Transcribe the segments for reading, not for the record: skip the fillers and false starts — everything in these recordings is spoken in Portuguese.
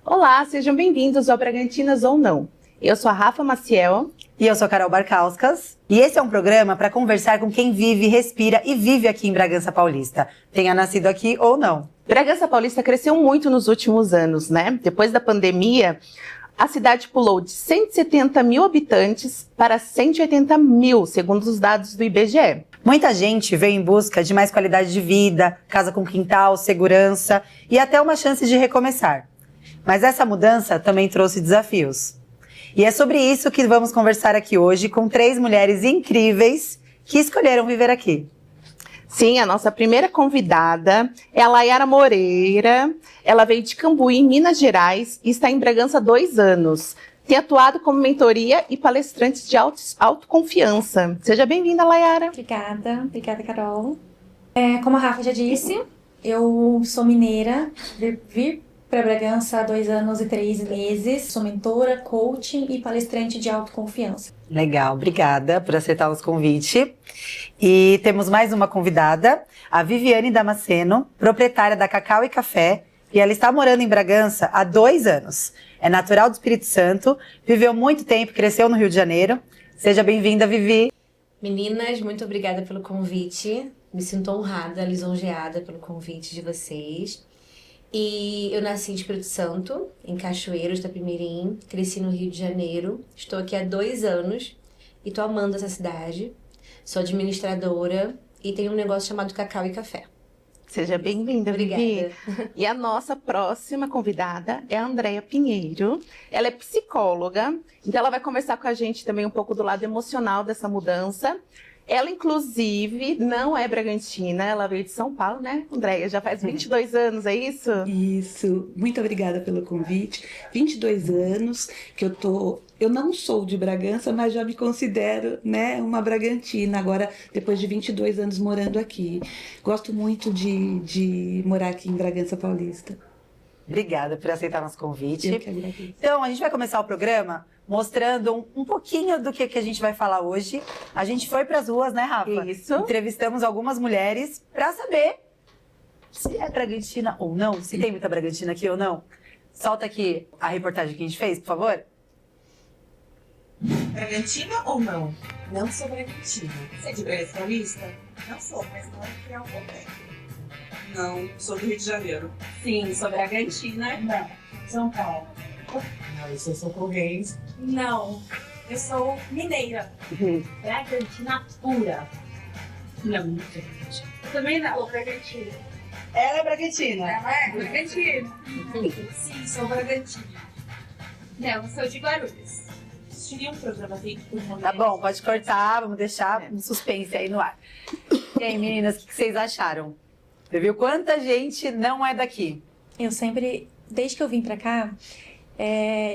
Olá, sejam bem-vindos ao Bragantinas ou Não. Eu sou a Rafa Maciel. E eu sou a Carol Barkauskas. E esse é um programa para conversar com quem vive, respira e vive aqui em Bragança Paulista, tenha nascido aqui ou não. Bragança Paulista cresceu muito nos últimos anos, né? Depois da pandemia, a cidade pulou de 170 mil habitantes para 180 mil, segundo os dados do IBGE. Muita gente veio em busca de mais qualidade de vida, casa com quintal, segurança e até uma chance de recomeçar. Mas essa mudança também trouxe desafios. E é sobre isso que vamos conversar aqui hoje com 3 mulheres incríveis que escolheram viver aqui. Sim, a nossa primeira convidada é a Layara Moreira. Ela veio de Cambuí, em Minas Gerais, e está em Bragança há 2 anos. Tem atuado como mentoria e palestrante de autoconfiança. Seja bem-vinda, Layara. Obrigada, Carol. Como a Rafa já disse, eu sou mineira, vim para Bragança há 2 anos e 3 meses. Sou mentora, coaching e palestrante de autoconfiança. Legal, obrigada por aceitar o convite. E temos mais uma convidada, a Viviane Damasceno, proprietária da Cacau e Café, e ela está morando em Bragança há 2 anos. É natural do Espírito Santo, viveu muito tempo, cresceu no Rio de Janeiro. Seja bem-vinda, Vivi. Meninas, muito obrigada pelo convite. Me sinto honrada, lisonjeada pelo convite de vocês. E eu nasci em Espírito Santo, em Cachoeiros, Itapemirim, cresci no Rio de Janeiro. Estou aqui há 2 anos e estou amando essa cidade. Sou administradora e tenho um negócio chamado Cacau e Café. Seja bem-vinda, Vivi. Obrigada. E a nossa próxima convidada é a Andréia Pinheiro. Ela é psicóloga, então ela vai conversar com a gente também um pouco do lado emocional dessa mudança. Ela, inclusive, não é bragantina, ela veio de São Paulo, né, Andréia? Já faz 22 anos, é isso? Isso, muito obrigada pelo convite. 22 anos que eu não sou de Bragança, mas já me considero, né, uma bragantina, agora depois de 22 anos morando aqui. Gosto muito de morar aqui em Bragança Paulista. Obrigada por aceitar nosso convite. Eu que agradeço. Então, a gente vai começar o programa mostrando um pouquinho do que a gente vai falar hoje. A gente foi para as ruas, né, Rafa? Isso. Entrevistamos algumas mulheres para saber se é bragantina ou não, se tem muita bragantina aqui ou não. Solta aqui a reportagem que a gente fez, por favor. Bragantina ou não? Não sou bragantina. Você é de Bragança Paulista? Não sou, mas não é criar um pouco. Não, sou do Rio de Janeiro. Sim, sou bragantina. Não. São Paulo. Não, eu sou socorrense. Não, eu sou mineira. Bragantina pura. Não, não sou bragantina. Eu também não, sou bragantina. Ela é bragantina. Ela é bragantina. Sim, sou bragantina. Não, sou de Guarulhos. Assistiria um programa feito por mulheres. Tá bom, pode cortar, vamos deixar um suspense aí no ar. E aí, meninas, o que vocês acharam? Você viu quanta gente não é daqui? Eu sempre, desde que eu vim pra cá,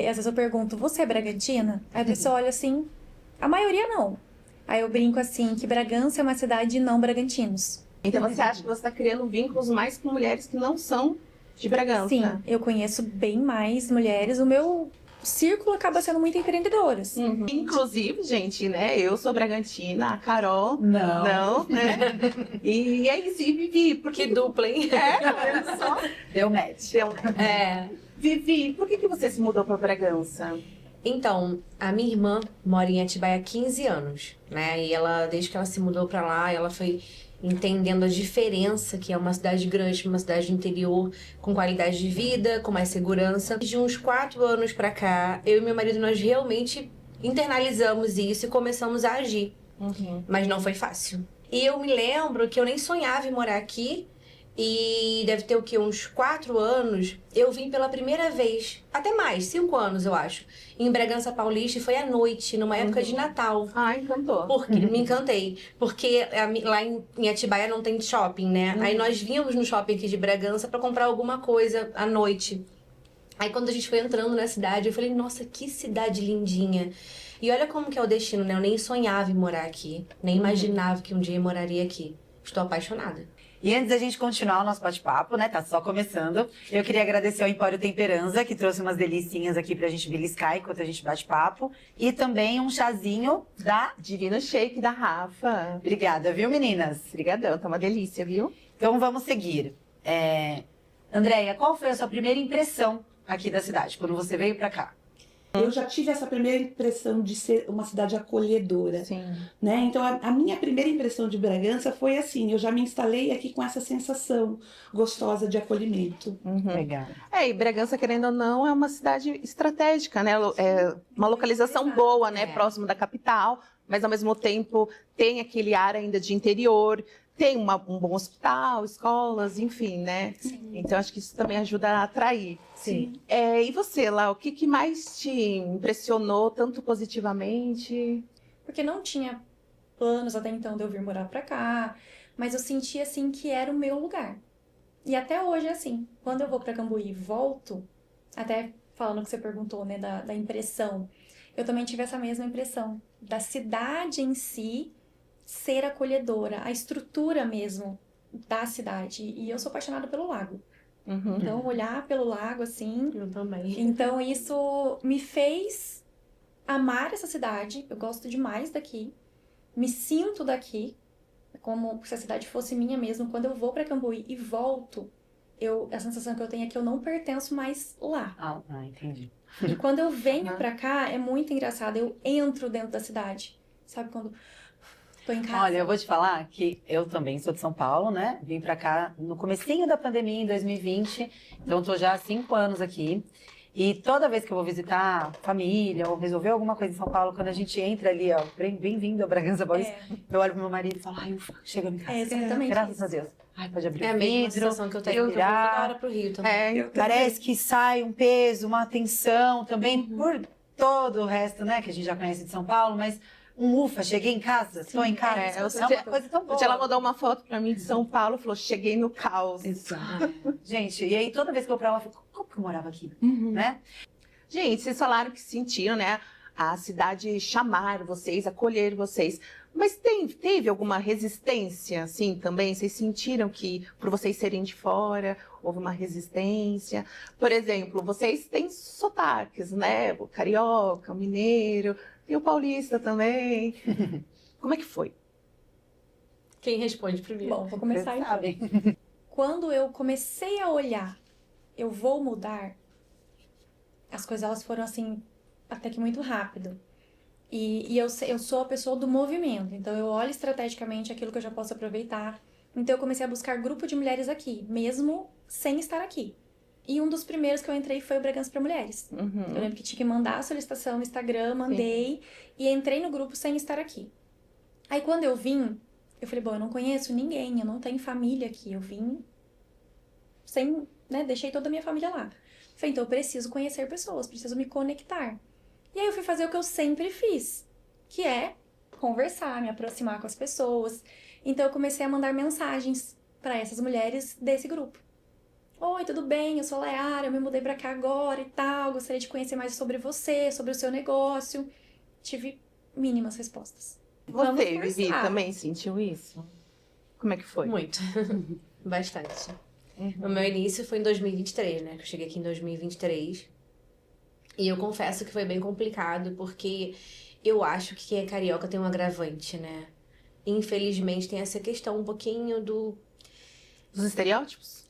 às vezes eu pergunto, você é bragantina? Aí a pessoa olha assim, a maioria não. Aí eu brinco assim, que Bragança é uma cidade de não bragantinos. Então você acha que você está criando vínculos mais com mulheres que não são de Bragança? Sim, eu conheço bem mais mulheres, o meu círculo acaba sendo muito empreendedoras. Uhum. Inclusive, gente, né? Eu sou bragantina, a Carol. Não. Né? E é isso, e Vivi, porque Que dupla, hein? olha só. Deu match. Vivi, por que você se mudou para Bragança? Então, a minha irmã mora em Atibaia há 15 anos, né? E ela, desde que ela se mudou pra lá, ela foi entendendo a diferença que é uma cidade grande, uma cidade do interior, com qualidade de vida, com mais segurança. De uns 4 anos pra cá, eu e meu marido, nós realmente internalizamos isso e começamos a agir. Mas não foi fácil. E eu me lembro que eu nem sonhava em morar aqui. E deve ter o quê? Uns 4 anos, eu vim pela primeira vez, até mais, 5 anos eu acho, em Bragança Paulista, e foi à noite, numa época de Natal. Ah, encantou. Porque me encantei. Porque lá em Atibaia não tem shopping, né? Aí nós vínhamos no shopping aqui de Bragança pra comprar alguma coisa à noite. Aí quando a gente foi entrando na cidade, eu falei, nossa, que cidade lindinha. E olha como que é o destino, né? Eu nem sonhava em morar aqui, nem imaginava que um dia eu moraria aqui. Estou apaixonada. E antes da gente continuar o nosso bate-papo, né, tá só começando, eu queria agradecer ao Empório Temperança, que trouxe umas delicinhas aqui pra gente beliscar enquanto a gente bate papo, e também um chazinho da Divino Shake da Rafa. Obrigada, viu, meninas? Obrigadão, tá uma delícia, viu? Então vamos seguir. Andréia, qual foi a sua primeira impressão aqui da cidade, quando você veio pra cá? Eu já tive essa primeira impressão de ser uma cidade acolhedora, Sim. né? Então, a minha primeira impressão de Bragança foi assim, eu já me instalei aqui com essa sensação gostosa de acolhimento. Legal. E Bragança, querendo ou não, é uma cidade estratégica, né? É uma localização boa, né? É. Próximo da capital, mas ao mesmo tempo tem aquele ar ainda de interior, tem um bom hospital, escolas, enfim, né? Então acho que isso também ajuda a atrair. Sim. E você, Lá, o que mais te impressionou, tanto positivamente? Porque não tinha planos até então de eu vir morar pra cá, mas eu sentia assim que era o meu lugar. E até hoje é assim. Quando eu vou pra Cambuí e volto, até falando que você perguntou, né, da impressão, eu também tive essa mesma impressão da cidade em si ser acolhedora, a estrutura mesmo da cidade. E eu sou apaixonada pelo lago. Então, olhar pelo lago assim, Eu também. então isso me fez amar essa cidade. Eu gosto demais daqui. Me sinto daqui, como se a cidade fosse minha mesmo. Quando eu vou pra Cambuí e volto, a sensação que eu tenho é que eu não pertenço mais lá. Entendi. E quando eu venho pra cá, é muito engraçado. Eu entro dentro da cidade. Sabe quando tô em casa? Olha, eu vou te falar que eu também sou de São Paulo, né? Vim pra cá no comecinho da pandemia, em 2020. Então, tô já há 5 anos aqui. E toda vez que eu vou visitar família ou resolver alguma coisa em São Paulo, quando a gente entra ali, ó, bem-vindo a Bragança Paulista, eu olho pro meu marido e falo, ai, ufa, chega em casa. É exatamente Graças isso. a Deus. Ai, pode abrir É a o mesma vidro, sensação que eu tenho. Eu vou toda respirar. hora pro Rio também. Parece que sai um peso, uma tensão também por todo o resto, né, que a gente já conhece de São Paulo, mas ufa, cheguei em casa, estou em casa. É, É uma coisa tão boa. Ela mandou uma foto pra mim de São Paulo, falou, cheguei no caos. Exato. Gente, e aí toda vez que eu vou pra lá, eu fico, como que eu morava aqui, né? Gente, vocês falaram que sentiram, né, a cidade chamar vocês, acolher vocês. Mas teve alguma resistência, assim, também? Vocês sentiram que, por vocês serem de fora, houve uma resistência? Por exemplo, vocês têm sotaques, né? O carioca, o mineiro, e o paulista também. Como é que foi? Quem responde primeiro? Bom, vou começar Vocês então. sabem. Quando eu comecei a olhar, eu vou mudar, as coisas elas foram assim, até que muito rápido. E eu sou a pessoa do movimento, então eu olho estrategicamente aquilo que eu já posso aproveitar. Então eu comecei a buscar grupo de mulheres aqui, mesmo sem estar aqui. E um dos primeiros que eu entrei foi o Bragança para Mulheres. Eu lembro que tinha que mandar a solicitação no Instagram, mandei e entrei no grupo sem estar aqui. Aí quando eu vim, eu falei, bom, eu não conheço ninguém, eu não tenho família aqui, eu vim sem, né, deixei toda a minha família lá. Falei, então eu preciso conhecer pessoas, preciso me conectar. E aí eu fui fazer o que eu sempre fiz, que é conversar, me aproximar com as pessoas. Então eu comecei a mandar mensagens para essas mulheres desse grupo. Oi, tudo bem? Eu sou a Layara, eu me mudei pra cá agora e tal, gostaria de conhecer mais sobre você, sobre o seu negócio. Tive mínimas respostas. Vamos Você, Vivi, forçar. também sentiu isso? Como é que foi? Muito. Bastante. O meu início foi em 2023, né? Que eu cheguei aqui em 2023. E eu confesso que foi bem complicado, porque eu acho que quem é carioca tem um agravante, né? Infelizmente tem essa questão um pouquinho Dos estereótipos?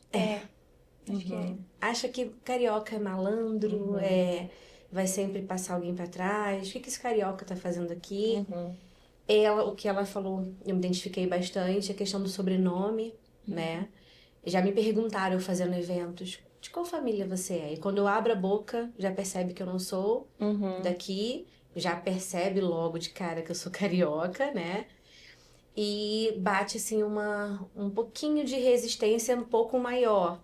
Acho que é. acha que carioca é malandro, vai sempre passar alguém pra trás. O que esse carioca tá fazendo aqui? O que ela falou, eu me identifiquei bastante, a questão do sobrenome, né? Já me perguntaram, eu fazendo eventos, de qual família você é? E quando eu abro a boca, já percebe que eu não sou daqui, já percebe logo de cara que eu sou carioca, né? E bate, assim, um pouquinho de resistência um pouco maior.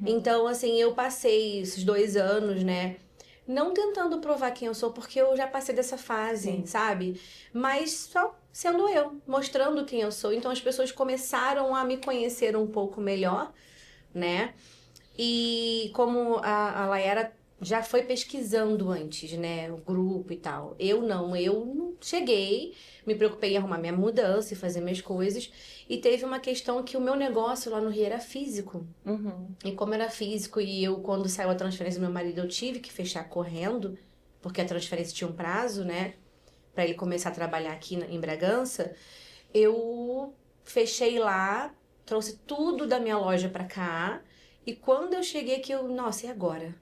Então, assim, eu passei esses 2 anos, né? Não tentando provar quem eu sou, porque eu já passei dessa fase, sabe? Mas só sendo eu, mostrando quem eu sou. Então, as pessoas começaram a me conhecer um pouco melhor, né? E como a Layara já foi pesquisando antes, né? O grupo e tal. Eu não cheguei, me preocupei em arrumar minha mudança e fazer minhas coisas. E teve uma questão que o meu negócio lá no Rio era físico. E como era físico e eu, quando saiu a transferência do meu marido, eu tive que fechar correndo, porque a transferência tinha um prazo, né? Pra ele começar a trabalhar aqui em Bragança. Eu fechei lá, trouxe tudo da minha loja pra cá. E quando eu cheguei aqui, nossa, e agora?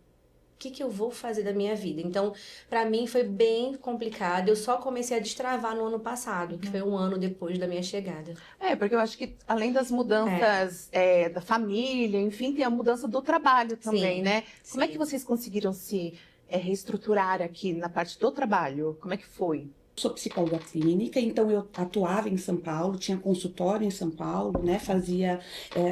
O que eu vou fazer da minha vida? Então, pra mim foi bem complicado. Eu só comecei a destravar no ano passado, que foi um ano depois da minha chegada. Porque eu acho que além das mudanças da família, enfim, tem a mudança do trabalho também, Sim, né? Como é sim. que vocês conseguiram se reestruturar aqui na parte do trabalho? Como é que foi? Sou psicóloga clínica, então eu atuava em São Paulo, tinha consultório em São Paulo, né? Fazia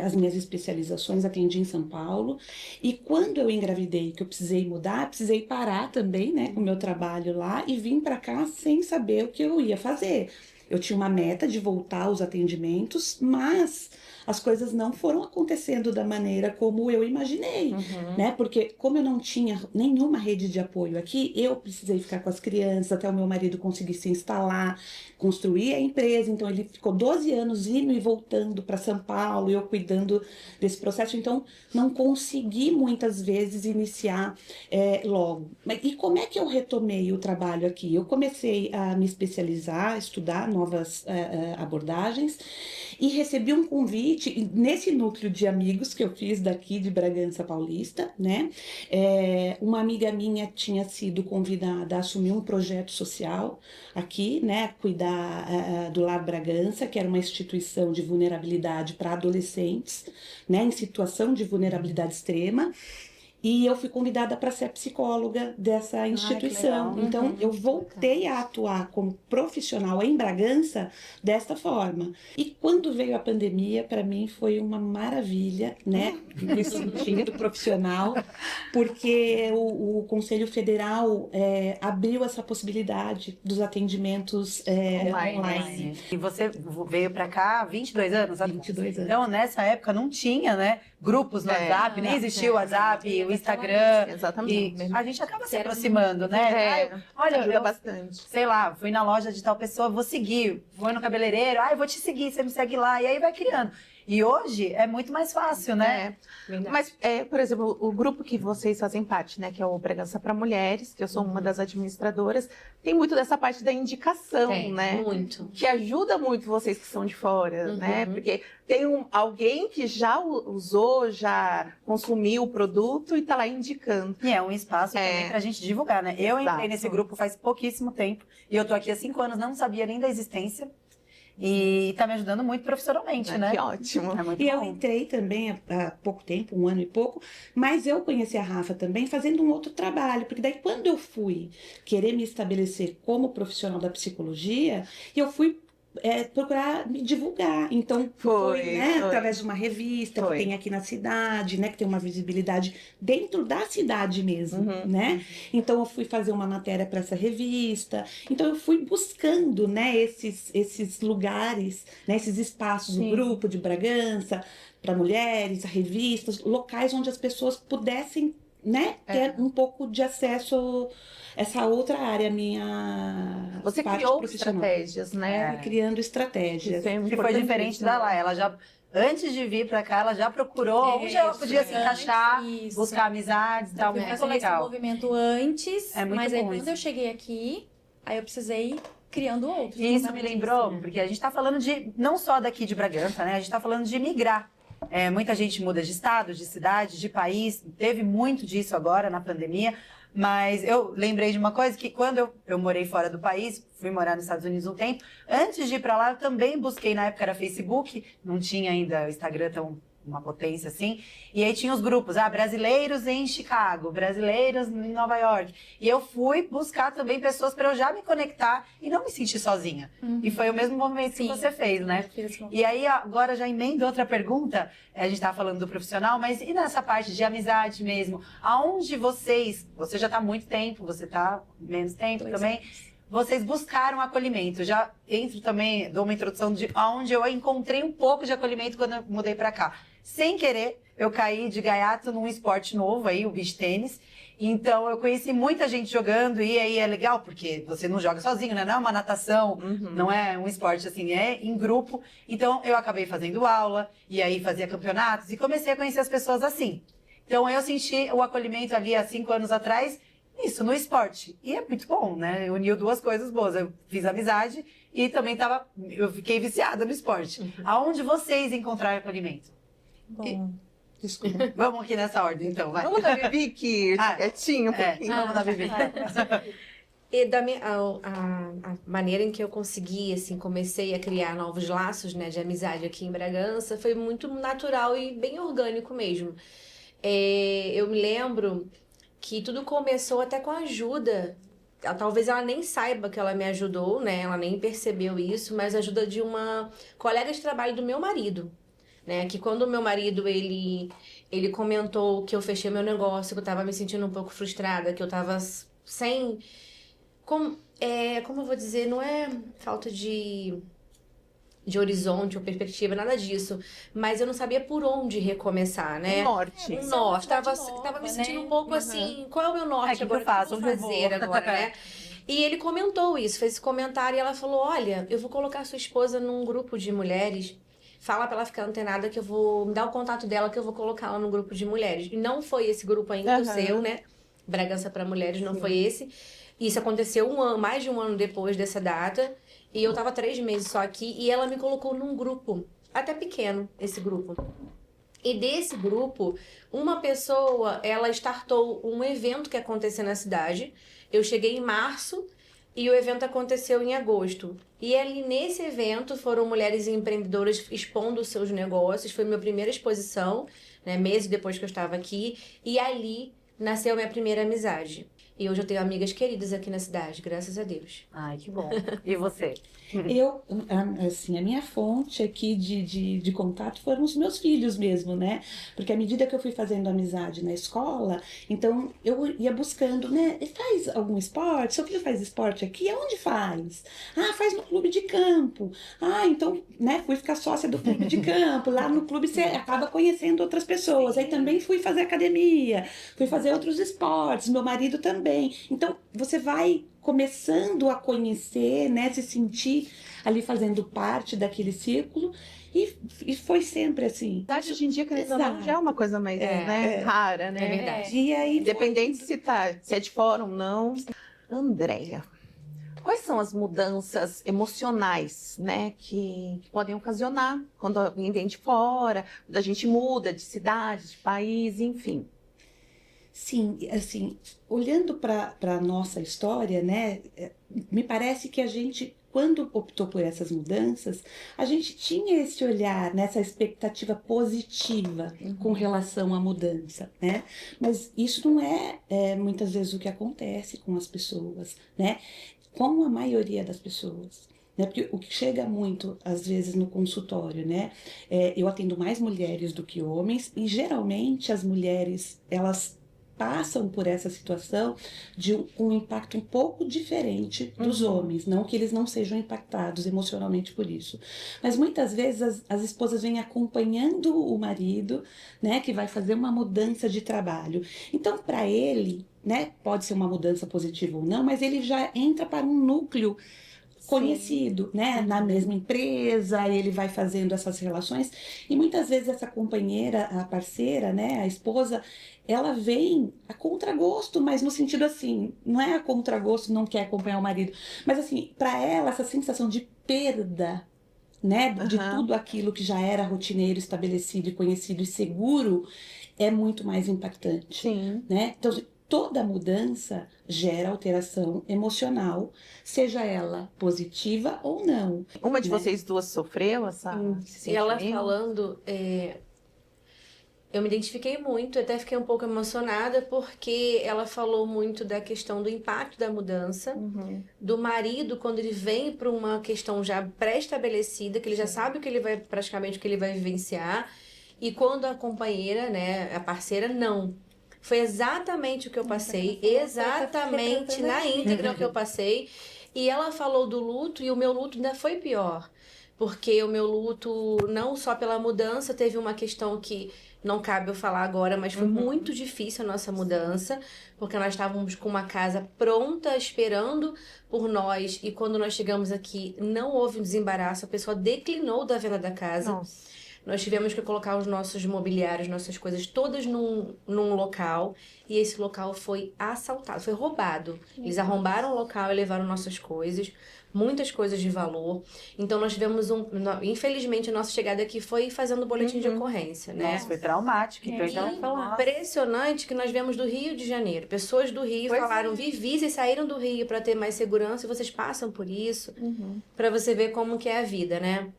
as minhas especializações, atendia em São Paulo. E quando eu engravidei, que eu precisei mudar, precisei parar também, né, com o meu trabalho lá e vim para cá sem saber o que eu ia fazer. Eu tinha uma meta de voltar aos atendimentos, mas as coisas não foram acontecendo da maneira como eu imaginei, né? Porque como eu não tinha nenhuma rede de apoio aqui, eu precisei ficar com as crianças até o meu marido conseguir se instalar, construir a empresa. Então ele ficou 12 anos indo e voltando para São Paulo, e eu cuidando desse processo. Então não consegui muitas vezes iniciar logo. E como é que eu retomei o trabalho aqui? Eu comecei a me especializar, estudar novas abordagens e recebi um convite nesse núcleo de amigos que eu fiz daqui de Bragança Paulista, né? Uma amiga minha tinha sido convidada a assumir um projeto social aqui, né? Cuidar do Lar Bragança, que era uma instituição de vulnerabilidade para adolescentes, né? Em situação de vulnerabilidade extrema. E eu fui convidada para ser psicóloga dessa instituição. legal. Então, eu voltei a atuar como profissional em Bragança desta forma. E quando veio a pandemia, para mim foi uma maravilha, né? No sentido profissional, porque o Conselho Federal abriu essa possibilidade dos atendimentos online. E você veio pra cá há 22 anos? 22 anos. Então, nessa época não tinha, né, grupos no WhatsApp, nem existia o WhatsApp, o Instagram. Exatamente. E a gente acaba se aproximando, né? Olha, ajuda bastante. sei lá, fui na loja de tal pessoa, vou seguir. Vou no cabeleireiro, eu vou te seguir, você me segue lá. E aí vai criando. E hoje é muito mais fácil, né? Mas, por exemplo, o grupo que vocês fazem parte, né, que é o Bragança para Mulheres, que eu sou uma das administradoras, tem muito dessa parte da indicação, Tem, né? muito. Que ajuda muito vocês que são de fora, né? Porque tem alguém que já usou, já consumiu o produto e tá lá indicando. E é um espaço também pra gente divulgar, né? Eu entrei Exato. nesse grupo faz pouquíssimo tempo. E eu tô aqui há 5 anos, não sabia nem da existência. E tá me ajudando muito profissionalmente, né? Que ótimo. É muito E eu bom. entrei também há pouco tempo, 1 ano e pouco, mas eu conheci a Rafa também fazendo um outro trabalho, porque daí quando eu fui querer me estabelecer como profissional da psicologia, eu fui procurar me divulgar. Então, foi. Através de uma revista que tem aqui na cidade, né? Que tem uma visibilidade dentro da cidade mesmo, né? Então, eu fui fazer uma matéria para essa revista. Então, eu fui buscando, né? Esses lugares, né? Esses espaços, o grupo de Bragança, para mulheres, revistas, locais onde as pessoas pudessem, né? Ter um pouco de acesso essa outra área minha. Você parte criou profissional. estratégias, né? Fui criando estratégias. Isso é Que foi diferente da lá. Ela já, antes de vir pra cá, ela já procurou onde ela podia se encaixar, Isso. buscar amizades e tal. Eu Muito fazia esse legal. movimento antes, É muito mas aí bom quando isso. eu cheguei aqui, aí eu precisei criando outros. E isso me lembrou, porque a gente tá falando de, não só daqui de Bragança, né? A gente tá falando de migrar. Muita gente muda de estado, de cidade, de país. Teve muito disso agora na pandemia. Mas eu lembrei de uma coisa, que quando eu morei fora do país, fui morar nos Estados Unidos um tempo, antes de ir pra lá eu também busquei, na época era Facebook, não tinha ainda o Instagram tão uma potência assim, e aí tinha os grupos, brasileiros em Chicago, brasileiros em Nova York, e eu fui buscar também pessoas para eu já me conectar e não me sentir sozinha. E foi o mesmo movimento que você fez, né? E aí agora já emendo outra pergunta, a gente tava falando do profissional, mas e nessa parte de amizade mesmo, aonde você já tá há muito tempo, você tá menos tempo também, vocês buscaram acolhimento. Já entro também, dou uma introdução de onde eu encontrei um pouco de acolhimento quando eu mudei pra cá. Sem querer, eu caí de gaiato num esporte novo aí, o beach tênis. Então, eu conheci muita gente jogando e aí é legal, porque você não joga sozinho, né? Não é uma natação, não é um esporte assim, é em grupo. Então, eu acabei fazendo aula e aí fazia campeonatos e comecei a conhecer as pessoas assim. Então, eu senti o acolhimento ali há 5 anos atrás, isso, no esporte. E é muito bom, né? Uniu 2 coisas boas. Eu fiz amizade e também eu fiquei viciada no esporte. Aonde vocês encontraram acolhimento? Bom, Desculpa. Vamos aqui nessa ordem, então, vai. Vamos da Vivi, que quietinho um pouquinho. Vamos dar Vivi. E a maneira em que eu consegui, assim, comecei a criar novos laços, né, de amizade aqui em Bragança, foi muito natural e bem orgânico mesmo. Eu me lembro que tudo começou até com a ajuda. Talvez ela nem saiba que ela me ajudou, né? Ela nem percebeu isso, mas a ajuda de uma colega de trabalho do meu marido, né? Que quando o meu marido, ele comentou que eu fechei meu negócio, que eu tava me sentindo um pouco frustrada, que eu tava sem... como eu vou dizer, não é falta de horizonte ou perspectiva, nada disso. Mas eu não sabia por onde recomeçar, né? Norte. Um norte. Tava nova, me sentindo né? um pouco assim, qual é o meu norte que agora? eu faço? O que Onde eu eu vou vou? fazer agora, né? E ele comentou isso, fez esse comentário e ela falou, olha, eu vou colocar sua esposa num grupo de mulheres, fala pra ela ficar antenada que eu vou me dar o contato dela que eu vou colocar ela num grupo de mulheres. E não foi esse grupo ainda, o seu, né? Bragança para Mulheres, não foi esse. Isso aconteceu mais de um ano depois dessa data. E eu tava 3 meses só aqui e ela me colocou num grupo, até pequeno, esse grupo. E desse grupo, uma pessoa, ela startou um evento que aconteceu na cidade. Eu cheguei em março e o evento aconteceu em agosto. E ali nesse evento foram mulheres empreendedoras expondo os seus negócios. Foi minha primeira exposição, né, meses depois que eu estava aqui. E ali nasceu minha primeira amizade. E hoje eu tenho amigas queridas aqui na cidade, graças a Deus. Ai, que bom. E você? Eu, assim, a minha fonte aqui de contato foram os meus filhos mesmo, né? Porque à medida que eu fui fazendo amizade na escola, então eu ia buscando, né? Faz algum esporte? Seu filho faz esporte aqui? Aonde faz? Ah, faz no clube de campo. Ah, então, né? Fui ficar sócia do clube de campo. Lá no clube você acaba conhecendo outras pessoas. Aí também fui fazer academia, fui fazer outros esportes, meu marido também. Então, você vai começando a conhecer, né, se sentir ali fazendo parte daquele círculo e foi sempre assim. A verdade, hoje em dia, querendo ou não, já é uma coisa mais rara, né? É verdade. E aí, Independente se é de fora ou não. Andréia, quais são as mudanças emocionais, né, que podem ocasionar quando alguém vem de fora, quando a gente muda de cidade, de país, enfim? sim, assim, olhando para a nossa história, né, me parece que a gente, quando optou por essas mudanças, a gente tinha esse olhar, né, essa expectativa positiva com relação à mudança, né? Mas isso não é muitas vezes o que acontece com as pessoas, né? Com a maioria das pessoas. Né? Porque o que chega muito, às vezes, no consultório, né? Eu atendo mais mulheres do que homens e, geralmente, as mulheres, elas passam por essa situação de um impacto um pouco diferente dos homens. Não que eles não sejam impactados emocionalmente por isso. Mas muitas vezes as esposas vêm acompanhando o marido, né, que vai fazer uma mudança de trabalho. Então, para ele, né, pode ser uma mudança positiva ou não, mas ele já entra para um núcleo conhecido, né, na mesma empresa, ele vai fazendo essas relações e muitas vezes essa companheira, a parceira, né, a esposa, ela vem a contragosto, mas no sentido assim, não é a contragosto, não quer acompanhar o marido, mas assim, para ela essa sensação de perda, né, de tudo aquilo que já era rotineiro, estabelecido e conhecido e seguro, é muito mais impactante, né? Então, toda mudança gera alteração emocional, seja ela positiva ou não. Uma de vocês duas sofreu esse E ela sentimento? falando, eu me identifiquei muito, até fiquei um pouco emocionada, porque ela falou muito da questão do impacto da mudança, do marido, quando ele vem para uma questão já pré-estabelecida, que ele já sabe o que ele vai, praticamente o que ele vai vivenciar, e quando a companheira, né, a parceira, não. Foi exatamente o que eu passei, exatamente na íntegra o que eu passei. E ela falou do luto, e o meu luto ainda foi pior. Porque o meu luto, não só pela mudança, teve uma questão que não cabe eu falar agora, mas foi muito difícil a nossa mudança, porque nós estávamos com uma casa pronta, esperando por nós, e quando nós chegamos aqui, não houve um desembaraço, a pessoa declinou da venda da casa. Nossa. nós tivemos que colocar os nossos mobiliários, nossas coisas todas num local, e esse local foi assaltado, foi roubado. Eles arrombaram o local e levaram nossas coisas, muitas coisas de valor. Então nós tivemos infelizmente a nossa chegada aqui foi fazendo boletim de ocorrência, né? Nossa, foi traumático. Então, Impressionante que nós viemos do Rio de Janeiro. Pessoas do Rio falaram, vivi, vocês saíram do Rio para ter mais segurança e vocês passam por isso, para você ver como que é a vida, né?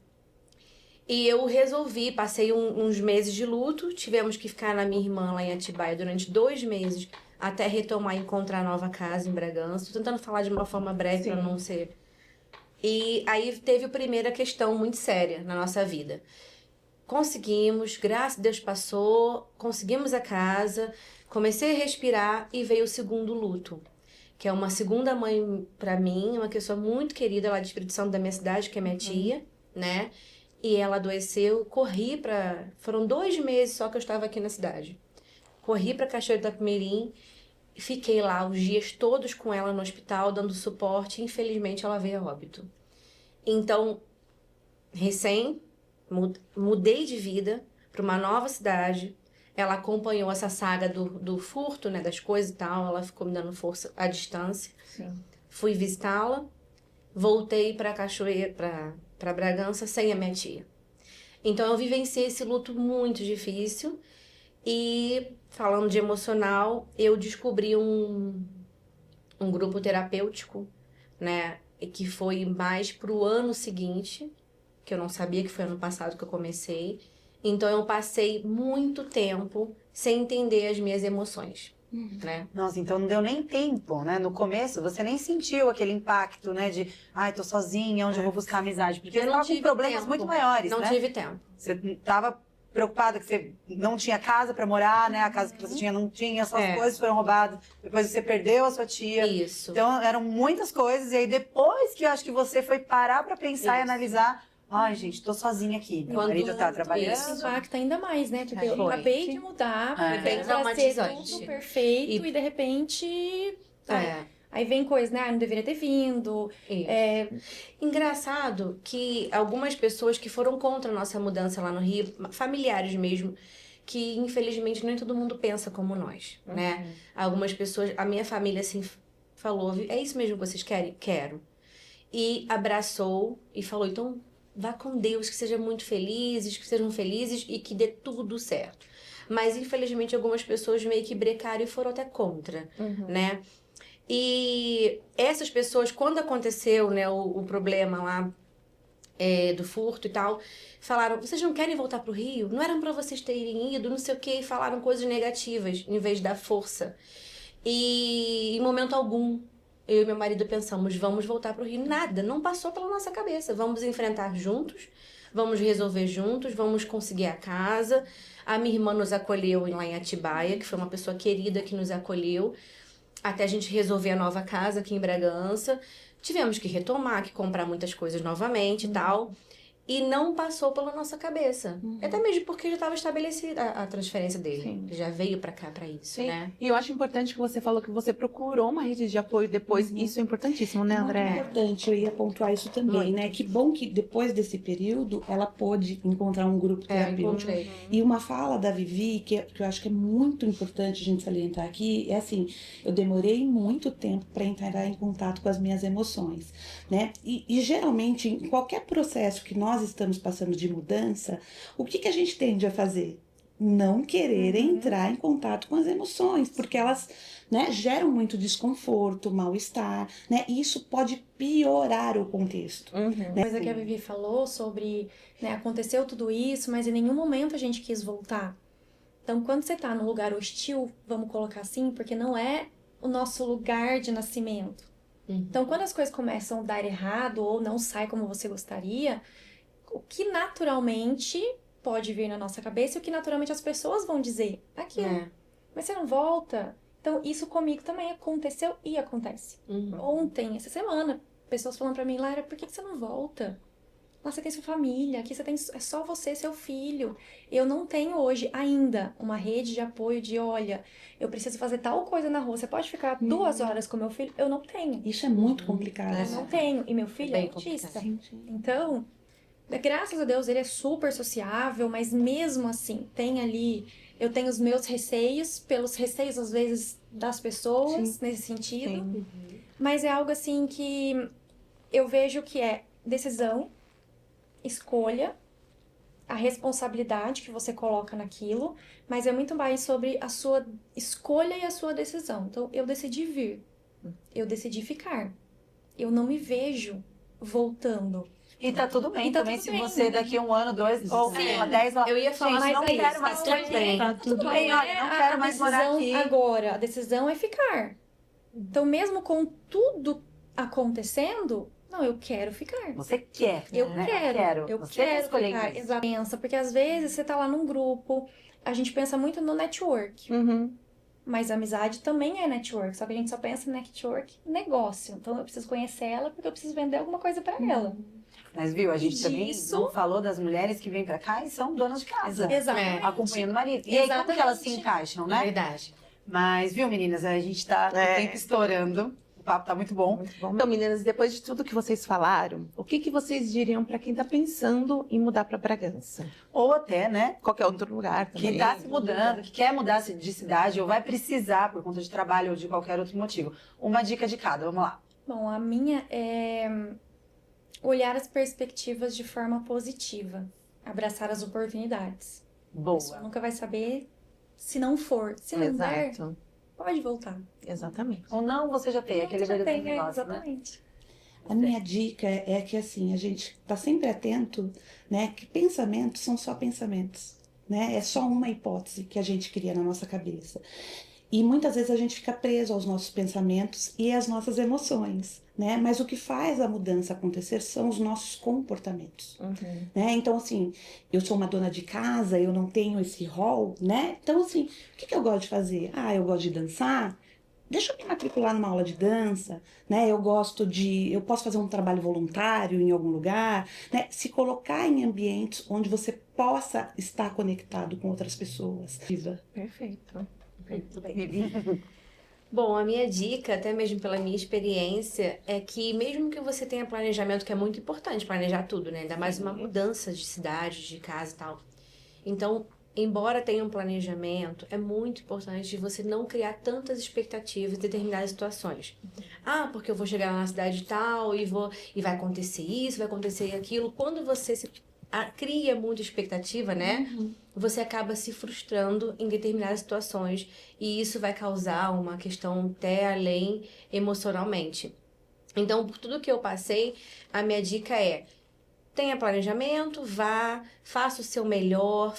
E eu resolvi, passei uns meses de luto, tivemos que ficar na minha irmã lá em Atibaia durante 2 meses, até retomar e encontrar nova casa em Bragança. Tô tentando falar de uma forma breve para não ser... E aí teve a primeira questão muito séria na nossa vida. Conseguimos, graças a Deus passou, conseguimos a casa, comecei a respirar e veio o segundo luto, que é uma segunda mãe para mim, uma pessoa muito querida lá de Espírito Santo, da minha cidade, que é minha tia, né? E ela adoeceu, corri para... Foram 2 meses só que eu estava aqui na cidade. Corri para Cachoeira do Itapemirim, fiquei lá os dias todos com ela no hospital, dando suporte. Infelizmente, ela veio a óbito. Então, mudei de vida para uma nova cidade. Ela acompanhou essa saga do furto, né, das coisas e tal. Ela ficou me dando força à distância. Sim. Fui visitá-la. Voltei para Cachoeira, para Bragança, sem a minha tia. Então, eu vivenciei esse luto muito difícil. E, falando de emocional, eu descobri um grupo terapêutico, né? Que foi mais pro ano seguinte, que eu não sabia que foi ano passado que eu comecei. Então, eu passei muito tempo sem entender as minhas emoções, né? Nossa, então não deu nem tempo, né? No começo, você nem sentiu aquele impacto, né? De, ai, tô sozinha, onde eu vou buscar amizade? Porque Eu você não tava com tive problemas tempo. muito maiores, Não né? tive tempo. Você tava preocupada que você não tinha casa pra morar, né? A casa que você tinha não tinha, suas coisas foram roubadas. Depois você perdeu a sua tia. Isso. Então, eram muitas coisas. E aí, depois que eu acho que você foi parar pra pensar e analisar... Ai, gente, tô sozinha aqui. Meu marido tá trabalhando. Isso impacta ainda mais, né? Porque eu Foi. acabei de mudar, É. foi Bem pra ser traumatizante. tudo perfeito e de repente... Aí vem coisa, né? Não deveria ter vindo. Engraçado que algumas pessoas que foram contra a nossa mudança lá no Rio, familiares mesmo, que infelizmente nem todo mundo pensa como nós, né? Algumas pessoas, a minha família assim falou, é isso mesmo que vocês querem? Quero. E abraçou e falou, então vá com Deus, que sejam muito felizes, que sejam felizes e que dê tudo certo. Mas infelizmente algumas pessoas meio que brecaram e foram até contra, né? E essas pessoas, quando aconteceu, né, o problema lá do furto e tal, falaram, vocês não querem voltar pro Rio? Não eram pra vocês terem ido, não sei o quê, e falaram coisas negativas, em vez da força. E em momento algum, eu e meu marido pensamos, vamos voltar pro Rio. Nada, não passou pela nossa cabeça. Vamos enfrentar juntos, vamos resolver juntos, vamos conseguir a casa. A minha irmã nos acolheu lá em Atibaia, que foi uma pessoa querida que nos acolheu, até a gente resolver a nova casa aqui em Bragança. Tivemos que retomar, que comprar muitas coisas novamente e tal. E não passou pela nossa cabeça. Até mesmo porque já estava estabelecida a transferência dele. Sim. Já veio pra cá pra isso, Sim. né? E eu acho importante que você falou que você procurou uma rede de apoio depois. Isso é importantíssimo, né, Muito André? importante, eu ia pontuar isso também, né? Que bom que depois desse período ela pôde encontrar um grupo terapêutico. encontrei. E uma fala da Vivi, que eu acho que é muito importante a gente salientar aqui, é assim, eu demorei muito tempo para entrar em contato com as minhas emoções, né? E geralmente, em qualquer processo que nós estamos passando de mudança, o que a gente tende a fazer? Não querer entrar em contato com as emoções, porque elas, né, geram muito desconforto, mal-estar, né? E isso pode piorar o contexto. Né? Coisa que a Vivi falou sobre, né, aconteceu tudo isso, mas em nenhum momento a gente quis voltar. Então, quando você tá num lugar hostil, vamos colocar assim, porque não é o nosso lugar de nascimento. Então, quando as coisas começam a dar errado ou não sai como você gostaria, o que naturalmente pode vir na nossa cabeça e o que naturalmente as pessoas vão dizer. Aquilo. Mas você não volta? Então, isso comigo também aconteceu e acontece. Ontem, essa semana, pessoas falando pra mim, Lara, por que você não volta? Lá você tem sua família, aqui você tem é só você, seu filho. Eu não tenho hoje ainda uma rede de apoio de, olha, eu preciso fazer tal coisa na rua, você pode ficar 2 horas com meu filho? Eu não tenho. Isso é muito complicado. Eu não tenho. E meu filho é bem autista. Sim, sim. Então, Graças a Deus ele é super sociável, mas mesmo assim, eu tenho os meus receios, pelos receios às vezes das pessoas, nesse sentido. Mas é algo assim que eu vejo que é decisão, escolha, a responsabilidade que você coloca naquilo, mas é muito mais sobre a sua escolha e a sua decisão. Então, eu decidi vir, eu decidi ficar. Eu não me vejo voltando. E tá tudo bem E tá também tudo se bem, você né? daqui 1 ano, 2 ou 10 Eu ia falar, gente, mas não é quero isso, mais tá morar tudo aqui. bem. Tá tudo bem, olha, não quero mais morar decisão aqui. agora, a decisão é ficar. Então, mesmo com tudo acontecendo, não, eu quero ficar. Você quer, Eu né? quero, eu Você quero escolher ficar. isso. Exato. Porque às vezes você tá lá num grupo, a gente pensa muito no network. Uhum. Mas a amizade também é network, só que a gente só pensa em network negócio. Então eu preciso conhecer ela porque eu preciso vender alguma coisa pra ela. Mas viu, a gente E também disso- não falou das mulheres que vêm pra cá e são donas de casa. Exatamente. Acompanhando o marido. E aí, como que elas se Exatamente. encaixam, É né? verdade. Mas, viu, meninas, a gente tá o tempo estourando. O papo tá muito bom. Muito bom. Então, meninas, depois de tudo que vocês falaram, o que vocês diriam para quem tá pensando em mudar para Bragança? Ou até, né, Qualquer outro lugar também. que tá se mudando, que quer mudar de cidade ou vai precisar por conta de trabalho ou de qualquer outro motivo. Uma dica de cada, vamos lá. Bom, a minha é olhar as perspectivas de forma positiva, abraçar as oportunidades. A Boa. pessoa nunca vai saber se não for. Se não der, Exato. pode voltar. Exatamente. Ou não, você já tem aquele Já verdadeiro tem, negócio, né? exatamente. A minha dica é que assim, a gente tá sempre atento, né, que pensamentos são só pensamentos, né? É só uma hipótese que a gente cria na nossa cabeça. E muitas vezes a gente fica preso aos nossos pensamentos e às nossas emoções, né? Mas o que faz a mudança acontecer são os nossos comportamentos, né? Então, assim, eu sou uma dona de casa, eu não tenho esse rol, né? Então, assim, o que eu gosto de fazer? Ah, eu gosto de dançar. Deixa eu me matricular numa aula de dança, né? Eu posso fazer um trabalho voluntário em algum lugar, né? Se colocar em ambientes onde você possa estar conectado com outras pessoas. Perfeito. Bom, a minha dica, até mesmo pela minha experiência, é que mesmo que você tenha planejamento, que é muito importante planejar tudo, né? Ainda mais uma mudança de cidade, de casa e tal. Então, embora tenha um planejamento, é muito importante você não criar tantas expectativas em determinadas situações. Ah, porque eu vou chegar na cidade tal e vai acontecer isso, vai acontecer aquilo. Quando você cria muita expectativa, né? Você acaba se frustrando em determinadas situações e isso vai causar uma questão até além emocionalmente. Então, por tudo que eu passei, a minha dica é: tenha planejamento, faça o seu melhor,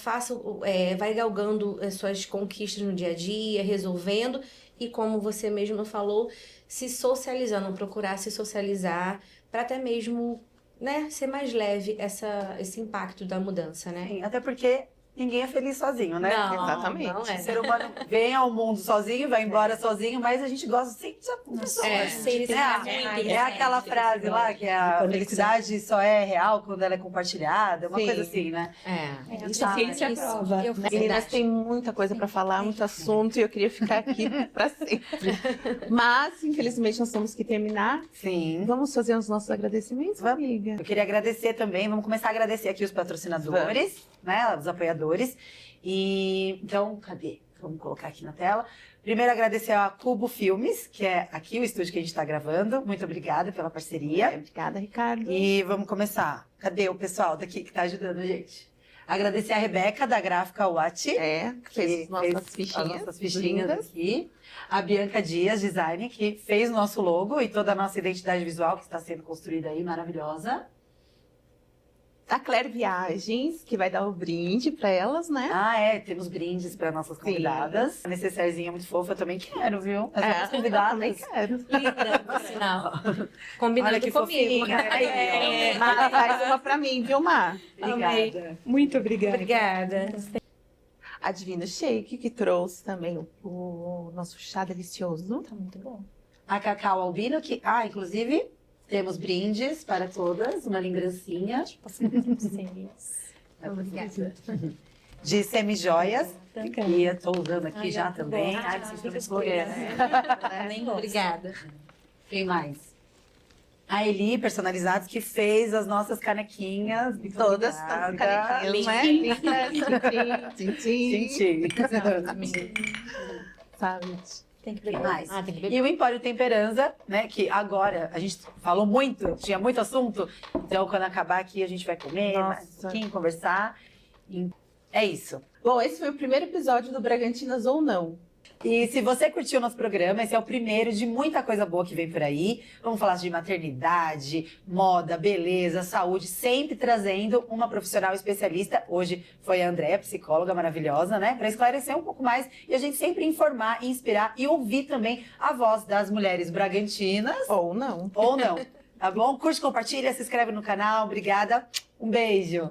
vai galgando as suas conquistas no dia a dia, resolvendo e, como você mesmo falou, se socializando, procurar se socializar para até mesmo, né, ser mais leve esse impacto da mudança, né? Sim, até porque ninguém é feliz sozinho, né? Não, Exatamente. não O é. ser humano vem ao mundo sozinho, vai embora sozinho, mas a gente gosta sempre de estar com pessoas. Seres É, humanos. é aquela frase lá que a felicidade só é real quando ela é compartilhada, uma Sim. coisa assim, né? É, Isso a ciência isso. prova. Eu faço Meninas, tem muita coisa para falar, muito assunto, e eu queria ficar aqui para sempre. Mas, infelizmente, nós temos que terminar. Sim. Vamos fazer os nossos agradecimentos, Vamos. amiga? Eu queria agradecer também, vamos começar a agradecer aqui os patrocinadores, né, os apoiadores. E então, cadê? Vamos colocar aqui na tela. Primeiro, agradecer a Cubo Filmes, que é aqui o estúdio que a gente está gravando. Muito obrigada pela parceria. Obrigada, Ricardo. E vamos começar. Cadê o pessoal daqui que está ajudando a gente? Agradecer a Rebeca, da Gráfica Watch, Que fez as nossas fichinhas aqui. A Bianca Dias, design, que fez o nosso logo e toda a nossa identidade visual que está sendo construída aí, maravilhosa. A Claire Viagens, que vai dar o brinde para elas, né? Ah, temos brindes para nossas convidadas. A necessairezinha muito fofa, eu também quero, viu? As nossas convidadas. também quero. Linda, por sinal. Combinando Olha que comigo. fofinha. Aí, ó. Mar, faz uma para mim, viu, Mar? Obrigada. Muito obrigada. Obrigada. A Divino Shake, que trouxe também o nosso chá delicioso. Tá muito bom. A Cacau Albino, que, inclusive, temos brindes para todas, uma lembrancinha Posso fazer pra vocês. Obrigada. de semijoias. E eu tô usando aqui Ai, já muito também. bom. Ai, vocês Fica estão me escolhendo. escolhendo. Nem gosto. Obrigada. Quem mais? A Eli Personalizados, que fez as nossas canequinhas. Muito Todas obrigada. canequinhas, né? Lindas, tintim, Gente. sabe? Tem que Que beber. mais? Ah, tem que beber. E o Empório Temperanza, né? Que agora a gente falou muito, tinha muito assunto. Então, quando acabar aqui, a gente vai comer, mais um Nossa. pouquinho, conversar. E é isso. Bom, esse foi o primeiro episódio do Bragantinas ou Não. E se você curtiu o nosso programa, esse é o primeiro de muita coisa boa que vem por aí. Vamos falar de maternidade, moda, beleza, saúde, sempre trazendo uma profissional especialista. Hoje foi a Andréa, psicóloga maravilhosa, né? Para esclarecer um pouco mais e a gente sempre informar, inspirar e ouvir também a voz das mulheres bragantinas. Ou não. Ou não, tá bom? Curte, compartilha, se inscreve no canal. Obrigada. Um beijo.